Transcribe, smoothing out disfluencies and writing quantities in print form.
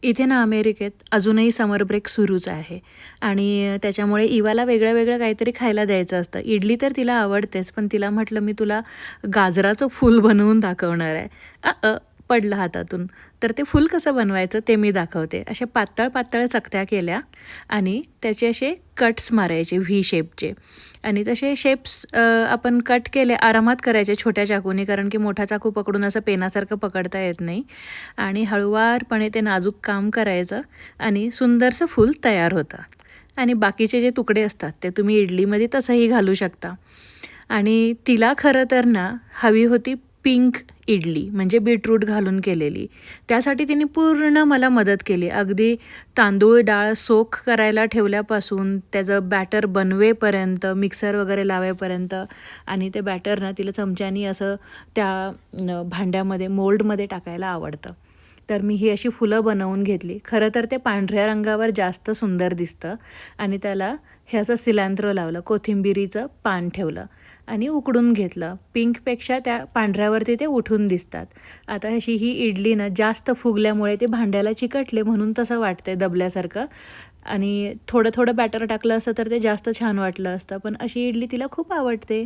इथे ना अमेरिकेत अजूनही समर ब्रेक सुरूच आहे आणि त्याच्यामुळे इवाला वेगळं-वेगळं काहीतरी खायला द्यायचं असतं. इडली तर तिला आवडतेच, पण तिला म्हटलं मी तुला गाजराचं फूल बनवून दाखवणार आहे. पडलं हातातून. तर ते फूल कसं बनवायचं ते मी दाखवते. अशा पातळ-पातळ चकत्या केल्या आणि त्याचे असे कट्स मारायचे व्ही शेपचे आणि तसे शेप्स आपण कट केले आरामात करायचे छोट्या चाकूने, कारण की मोठा चाकू पकडून असं पेनासारखं पकडता येत नाही आणि हळुवारपणे ते नाजूक काम करायचं आणि सुंदरसं फूल तयार होतं. आणि बाकीचे जे तुकडे असतात ते तुम्ही इडलीमध्ये तसंही घालू शकता. आणि तिला खरं तर ना हवी होती पिंक इडली, म्हणजे बीटरूट घालून केलेली. त्यासाठी तिने पूर्ण मला मदत केली. अगदी तांदूळ डाळ सोक करायला ठेवल्यापासून त्याचं बॅटर बनवेपर्यंत, मिक्सर वगैरे लावेपर्यंत आणि ते बॅटर ना तिला चमच्यानी असं त्या भांड्यामध्ये मोल्डमध्ये टाकायला आवडतं. तर मी ही अशी फुलं बनवून घेतली. खरं तर ते पांढऱ्या रंगावर जास्त सुंदर दिसतं आणि त्याला हे असं सिलांत्रो लावलं, कोथिंबिरीचं पान ठेवलं आणि उकडून घेतलं. पिंकपेक्षा त्या पांढऱ्यावरती ते उठून दिसतात. आता अशी ही इडली ना जास्त फुगल्यामुळे ते भांड्याला चिकटले म्हणून तसं वाटतंय दबल्यासारखं आणि थोडं थोडं बॅटर टाकलं असतं तर ते जास्त छान वाटलं असतं. पण अशी इडली तिला खूप आवडते.